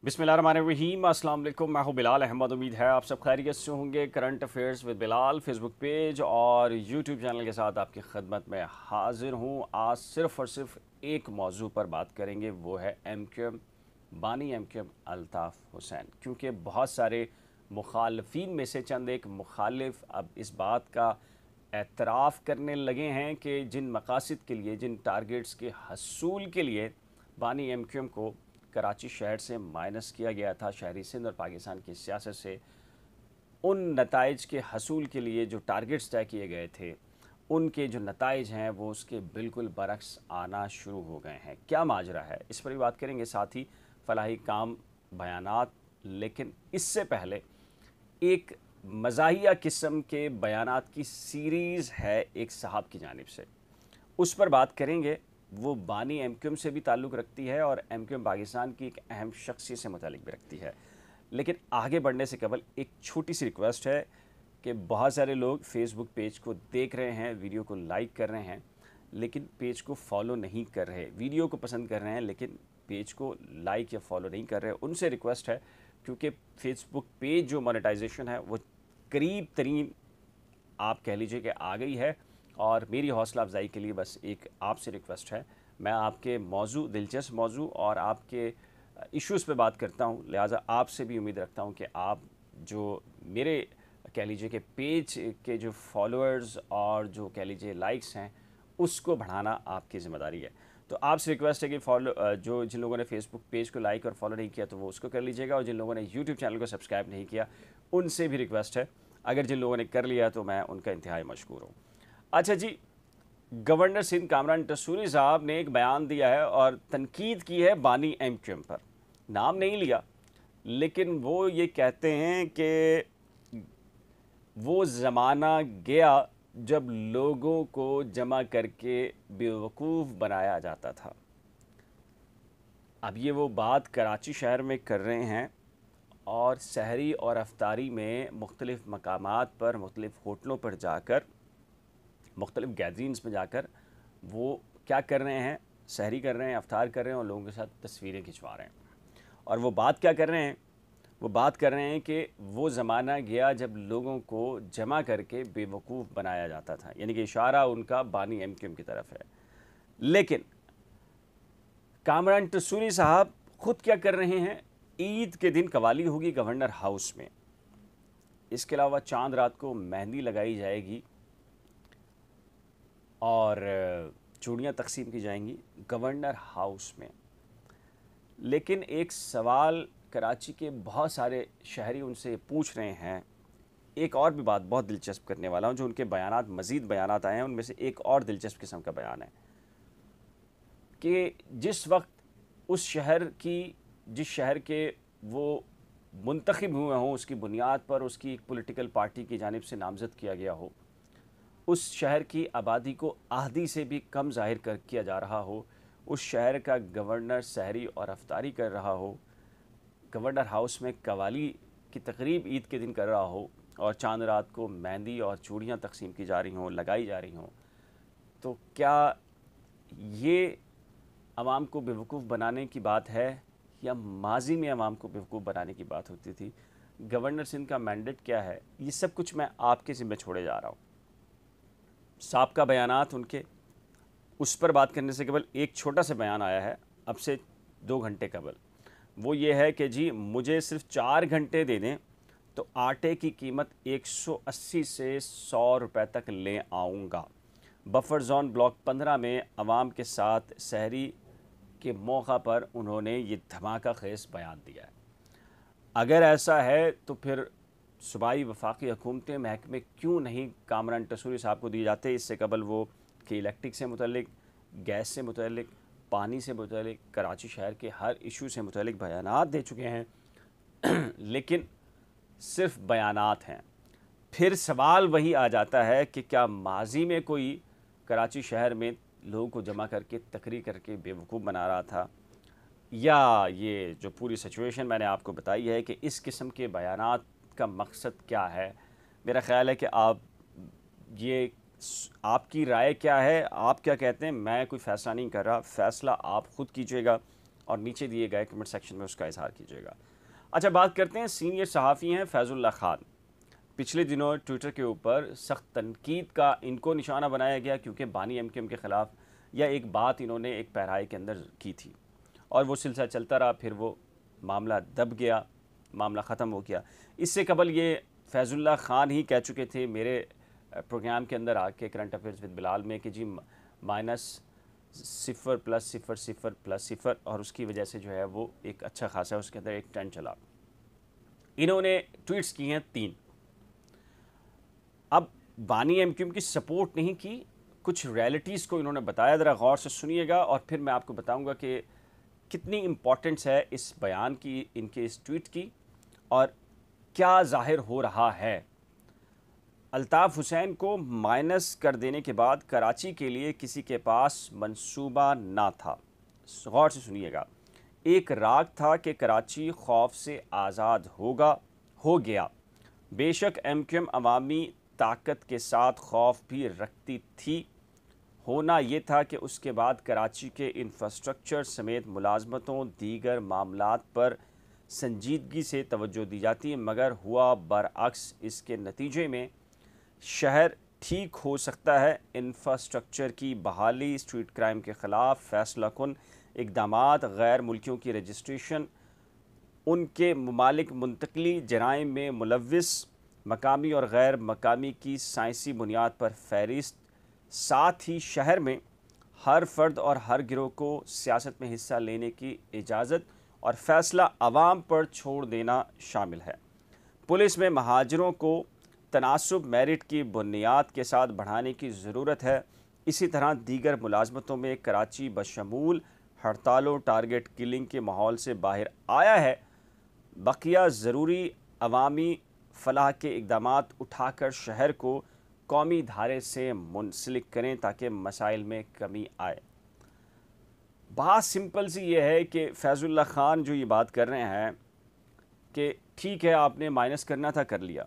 बिस्मिल्लाहिर्रहमानिर्रहीम। अस्सलाम वालेकुम। मैं हूं बिलाल अहमद। उम्मीद है आप सब खैरियत से होंगे। Current affairs with Bilal Facebook page और यूट्यूब चैनल के साथ आपकी खिदमत में हाजिर हूं। आज सिर्फ़ और सिर्फ एक मौजू पर बात करेंगे, वो है MQM बानी MQM अल्ताफ़ हुसैन। क्योंकि बहुत सारे मुखालफीन में से चंद एक मुखालिफ अब इस बात का एतराफ़ करने लगे हैं कि जिन मकासद के लिए, जिन टारगेट्स के हसूल के लिए बानी MQM को कराची शहर से माइनस किया गया था, शहरी सिंध और पाकिस्तान की सियासत से, उन नताइज के हसूल के लिए जो टारगेट्स तय किए गए थे, उनके जो नताइज हैं वो उसके बिल्कुल बरक्स आना शुरू हो गए हैं। क्या माजरा है, इस पर भी बात करेंगे। साथ ही फलाही काम, बयानात, लेकिन इससे पहले एक मज़ाहिया किस्म के बयानात की सीरीज़ है एक साहब की जानिब से, उस पर बात करेंगे। वो बानी MQM से भी ताल्लुक़ रखती है और MQM पाकिस्तान की एक अहम शख्सियत से मुतालिक भी रखती है। लेकिन आगे बढ़ने से कबल एक छोटी सी रिक्वेस्ट है कि बहुत सारे लोग फेसबुक पेज को देख रहे हैं, वीडियो को लाइक कर रहे हैं, लेकिन पेज को फॉलो नहीं कर रहे। वीडियो को पसंद कर रहे हैं लेकिन पेज को लाइक या फॉलो नहीं कर रहे। उनसे रिक्वेस्ट है, क्योंकि फेसबुक पेज जो मोनेटाइजेशन है वो करीब तरीन आप कह लीजिए कि आ गई है, और मेरी हौसला अफजाई के लिए बस एक आपसे रिक्वेस्ट है। मैं आपके मौजू, दिलचस्प मौजू और आपके इश्यूज़ पे बात करता हूँ, लिहाजा आपसे भी उम्मीद रखता हूँ कि आप जो मेरे कह लीजिए कि पेज के जो फॉलोअर्स और जो कह लीजिए लाइक्स हैं, उसको बढ़ाना आपकी ज़िम्मेदारी है। तो आपसे रिक्वेस्ट है कि जिन लोगों ने फेसबुक पेज को लाइक और फॉलो नहीं किया तो वो उसको कर लीजिएगा, और जिन लोगों ने यूट्यूब चैनल को सब्सक्राइब नहीं किया उनसे भी रिक्वेस्ट है। अगर जिन लोगों ने कर लिया तो मैं उनका इंतहाई मशकूर हूँ। अच्छा जी, गवर्नर सिंध कामरान टसूरी साहब ने एक बयान दिया है और तनकीद की है बानी MQM पर। नाम नहीं लिया, लेकिन वो ये कहते हैं कि वो ज़माना गया जब लोगों को जमा करके बेवकूफ़ बनाया जाता था। अब ये वो बात कराची शहर में कर रहे हैं, और सहरी और अफ्तारी में मुख्तलिफ़ मकामात पर, मुख्तलिफ़ होटलों पर जाकर, मुख्तलिफ़ गैदरिंग्स में जाकर वो क्या कर रहे हैं, सहरी कर रहे हैं, अफ्तार कर रहे हैं और लोगों के साथ तस्वीरें खिंचवा रहे हैं। और वो बात क्या कर रहे हैं, वो बात कर रहे हैं कि वो ज़माना गया जब लोगों को जमा करके बेवकूफ़ बनाया जाता था, यानी कि इशारा उनका बानी MQM की तरफ है। लेकिन कामरान टसूरी साहब ख़ुद क्या कर रहे हैं, ईद के दिन कवाली होगी गवर्नर हाउस में, इसके अलावा चांद रात को मेहंदी लगाई जाएगी और चूड़ियाँ तकसीम की जाएंगी गवर्नर हाउस में। लेकिन एक सवाल कराची के बहुत सारे शहरी उनसे पूछ रहे हैं। एक और भी बात बहुत दिलचस्प करने वाला हूँ, जो उनके बयानात, मज़ीद बयानात आए हैं, उनमें से एक और दिलचस्प किस्म का बयान है कि जिस वक्त जिस शहर के वो मुंतखब हुए हों, उसकी बुनियाद पर उसकी एक पॉलिटिकल पार्टी की जानिब से नामज़द किया गया हो, उस शहर की आबादी को आधी से भी कम ज़ाहिर किया जा रहा हो, उस शहर का गवर्नर सहरी और अफ्तारी कर रहा हो, गवर्नर हाउस में कवाली की तकरीब ईद के दिन कर रहा हो, और चांद रात को मेहंदी और चूड़ियाँ तकसीम की जा रही हों, लगाई जा रही हों, तो क्या ये आवाम को बेवकूफ़ बनाने की बात है, या माजी में आवाम को बेवकूफ़ बनाने की बात होती थी? गवर्नर सिंध का मैंडेट क्या है, ये सब कुछ मैं आपके ज़िम्मे छोड़े जा रहा हूँ। साबका बयानात उनके, उस पर बात करने से कबल एक छोटा सा बयान आया है अब से 2 घंटे कबल। वो ये है कि जी मुझे सिर्फ 4 घंटे दे दें तो आटे की कीमत 180 से 100 रुपए तक ले आऊँगा। बफर जोन ब्लॉक 15 में अवाम के साथ सहरी के मौका पर उन्होंने ये धमाका खेज़ बयान दिया है। अगर ऐसा है तो फिर सूबाई वफाकी हुकूमतें महकमे क्यों नहीं कामरान टसूरी साहब को दिए जाते? इससे कबल वो कि इलेक्ट्रिक से मुतल्लिक, गैस से मुतल्लिक, पानी से मुतल्लिक, कराची शहर के हर इशू से मुतल्लिक बयानात दे चुके हैं लेकिन सिर्फ बयानात हैं। फिर सवाल वही आ जाता है कि क्या माजी में कोई कराची शहर में लोगों को जमा करके तकरीर करके बेवकूफ़ बना रहा था, या ये जो पूरी सिचुएशन मैंने आपको बताई है कि इस किस्म के बयानात का मकसद क्या है? मेरा ख़्याल है कि आपकी राय क्या है, आप क्या कहते हैं? मैं कोई फ़ैसला नहीं कर रहा, फ़ैसला आप ख़ुद कीजिएगा। اور نیچے دیے گئے کمنٹ سیکشن میں اس کا اظہار کیجیے گا۔ اچھا، بات کرتے ہیں سینئر صحافی ہیں فیض اللہ خان۔ پچھلے دنوں ٹویٹر کے اوپر سخت تنقید کا ان کو نشانہ بنایا گیا کیونکہ بانی ایم کیو ایم کے خلاف یا ایک بات انہوں نے ایک پیرائی کے اندر کی تھی، اور وہ سلسلہ چلتا رہا، پھر وہ معاملہ دب گیا، معاملہ ختم ہو گیا۔ اس سے قبل یہ فیض اللہ خان ہی کہہ چکے تھے میرے پروگرام کے اندر آ کے کرنٹ افیئرز ود بلال میں کہ جی -0+0+0+0 اور اس کی وجہ سے جو ہے وہ ایک اچھا خاصا اس کے اندر ایک ٹرینڈ چلا۔ انہوں نے ٹویٹس کی ہیں 3۔ اب بانی ایم کیو ایم کی سپورٹ نہیں کی، کچھ ریئلٹیز کو انہوں نے بتایا، ذرا غور سے سنیے گا اور پھر میں آپ کو بتاؤں گا کہ کتنی امپورٹنس ہے اس بیان کی، ان کے اس ٹویٹ کی، اور کیا ظاہر ہو رہا ہے۔ الطاف حسین کو مائنس کر دینے کے بعد کراچی کے لیے کسی کے پاس منصوبہ نہ تھا۔ غور سے سنیے گا۔ ایک راگ تھا کہ کراچی خوف سے آزاد ہو گیا۔ بے شک ایم کیو ایم عوامی طاقت کے ساتھ خوف بھی رکھتی تھی، ہونا یہ تھا کہ اس کے بعد کراچی کے انفراسٹرکچر سمیت ملازمتوں دیگر معاملات پر سنجیدگی سے توجہ دی جاتی، مگر ہوا برعکس۔ اس کے نتیجے میں شہر ٹھیک ہو سکتا ہے۔ انفراسٹرکچر کی بحالی، اسٹریٹ کرائم کے خلاف فیصلہ کن اقدامات، غیر ملکیوں کی رجسٹریشن، ان کے ممالک منتقلی، جرائم میں ملوث مقامی اور غیر مقامی کی سائنسی بنیاد پر فہرست، ساتھ ہی شہر میں ہر فرد اور ہر گروہ کو سیاست میں حصہ لینے کی اجازت اور فیصلہ عوام پر چھوڑ دینا شامل ہے۔ پولیس میں مہاجروں کو تناسب میرٹ کی بنیاد کے ساتھ بڑھانے کی ضرورت ہے۔ اسی طرح دیگر ملازمتوں میں کراچی بشمول ہڑتالوں، ٹارگٹ کلنگ کے ماحول سے باہر آیا ہے۔ بقیہ ضروری عوامی فلاح کے اقدامات اٹھا کر شہر کو قومی دھارے سے منسلک کریں تاکہ مسائل میں کمی آئے۔ بات سمپل سی یہ ہے کہ فیض اللہ خان جو یہ بات کر رہے ہیں کہ ٹھیک ہے آپ نے مائنس کرنا تھا کر لیا،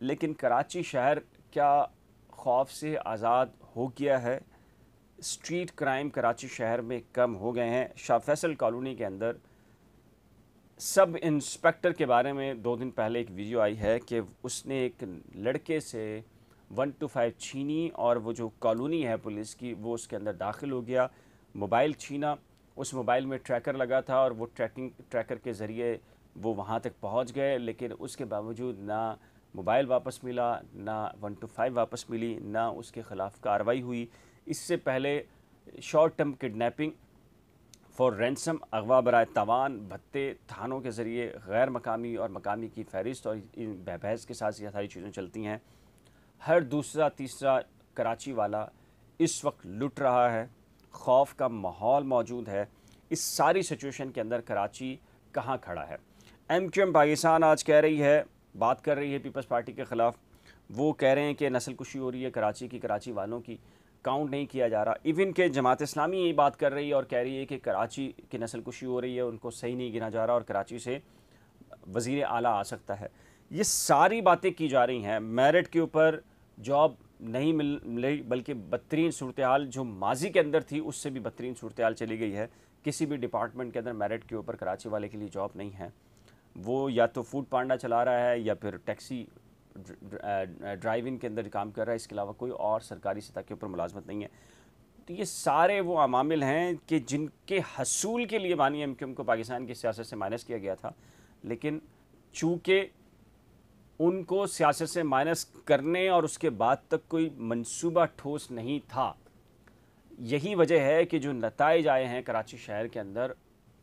لیکن کراچی شہر کیا خوف سے آزاد ہو گیا ہے؟ اسٹریٹ کرائم کراچی شہر میں کم ہو گئے ہیں۔ شاہ فیصل کالونی کے اندر سب انسپیکٹر کے بارے میں 2 دن پہلے ایک ویڈیو آئی ہے کہ اس نے ایک لڑکے سے 125 چھینی، اور وہ جو کالونی ہے پولیس کی وہ اس کے اندر داخل ہو گیا، موبائل چھینا، اس موبائل میں ٹریکر لگا تھا اور وہ ٹریکر کے ذریعے وہ وہاں تک پہنچ گئے، لیکن اس کے باوجود نہ موبائل واپس ملا، نہ 125 واپس ملی، نہ اس کے خلاف کارروائی ہوئی۔ اس سے پہلے short term kidnapping for ransom, اغوا برائے تاوان، بھتے تھانوں کے ذریعے غیر مقامی اور مقامی کی فہرست، اور ان بحث کے ساتھ یہ ساری چیزیں چلتی ہیں۔ ہر دوسرا تیسرا کراچی والا اس وقت لٹ رہا ہے، خوف کا ماحول موجود ہے۔ اس ساری سچویشن کے اندر کراچی کہاں کھڑا ہے؟ ایم کیو ایم پاکستان آج کہہ رہی ہے، بات کر رہی ہے پیپلز پارٹی کے خلاف، وہ کہہ رہے ہیں کہ نسل کشی ہو رہی ہے کراچی کی، کراچی والوں کی کاؤنٹ نہیں کیا جا رہا۔ ایون کہ جماعت اسلامی یہ بات کر رہی ہے اور کہہ رہی ہے کہ کراچی کی نسل کشی ہو رہی ہے، ان کو صحیح نہیں گنا جا رہا اور کراچی سے وزیر اعلیٰ آ سکتا ہے۔ یہ ساری باتیں کی جا رہی ہیں، میرٹ کے اوپر جاب نہیں ملی، بلکہ بدترین صورتحال جو ماضی کے اندر تھی اس سے بھی بدترین صورتحال چلی گئی ہے۔ کسی بھی ڈپارٹمنٹ کے اندر میرٹ کے اوپر کراچی والے کے لیے جاب نہیں ہے، وہ یا تو فوڈ پانڈا چلا رہا ہے یا پھر ٹیکسی ڈرائیونگ کے اندر کام کر رہا ہے، اس کے علاوہ کوئی اور سرکاری سطح کے اوپر ملازمت نہیں ہے۔ تو یہ سارے وہ عوامل ہیں کہ جن کے حصول کے لیے بانی ایم کیو ایم کو پاکستان کی سیاست سے مائنس کیا گیا تھا، لیکن چونکہ ان کو سیاست سے مائنس کرنے اور اس کے بعد تک کوئی منصوبہ ٹھوس نہیں تھا، یہی وجہ ہے کہ جو نتائج آئے ہیں کراچی شہر کے اندر،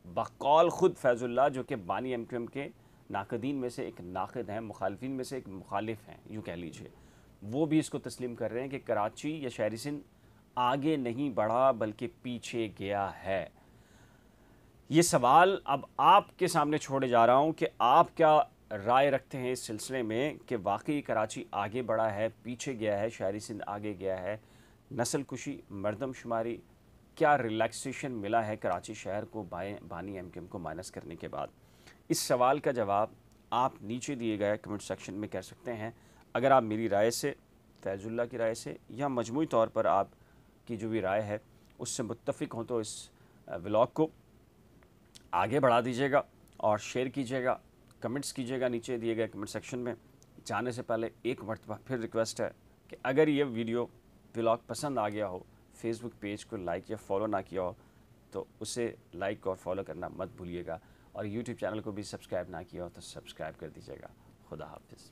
بقول خود فیض اللہ جو کہ بانی ایم کیو ایم کے ناقدین میں سے ایک ناقد ہیں، مخالفین میں سے ایک مخالف ہیں یوں کہہ لیجئے، وہ بھی اس کو تسلیم کر رہے ہیں کہ کراچی یا شہری سندھ آگے نہیں بڑھا بلکہ پیچھے گیا ہے۔ یہ سوال اب آپ کے سامنے چھوڑے جا رہا ہوں کہ آپ کیا رائے رکھتے ہیں اس سلسلے میں کہ واقعی کراچی آگے بڑھا ہے، پیچھے گیا ہے، شہری سندھ آگے گیا ہے؟ نسل کشی، مردم شماری، کیا ریلیکسیشن ملا ہے کراچی شہر کو بانی ایم کیو ایم کو مائنس کرنے کے بعد؟ اس سوال کا جواب آپ نیچے دیے گئے کمنٹ سیکشن میں کہہ سکتے ہیں۔ اگر آپ میری رائے سے، فیض اللہ کی رائے سے، یا مجموعی طور پر آپ کی جو بھی رائے ہے اس سے متفق ہوں تو اس ولاگ کو आगे बढ़ा दीजिएगा और शेयर कीजिएगा, कमेंट्स कीजिएगा नीचे दिए गए कमेंट सेक्शन में। जाने से पहले एक मरतबा फिर रिक्वेस्ट है कि अगर ये वीडियो व्लॉग पसंद आ गया हो, फेसबुक पेज को लाइक या फॉलो ना किया हो तो उसे लाइक और फॉलो करना मत भूलिएगा, और यूट्यूब चैनल को भी सब्सक्राइब ना किया हो तो सब्सक्राइब कर दीजिएगा। खुदा हाफिज़।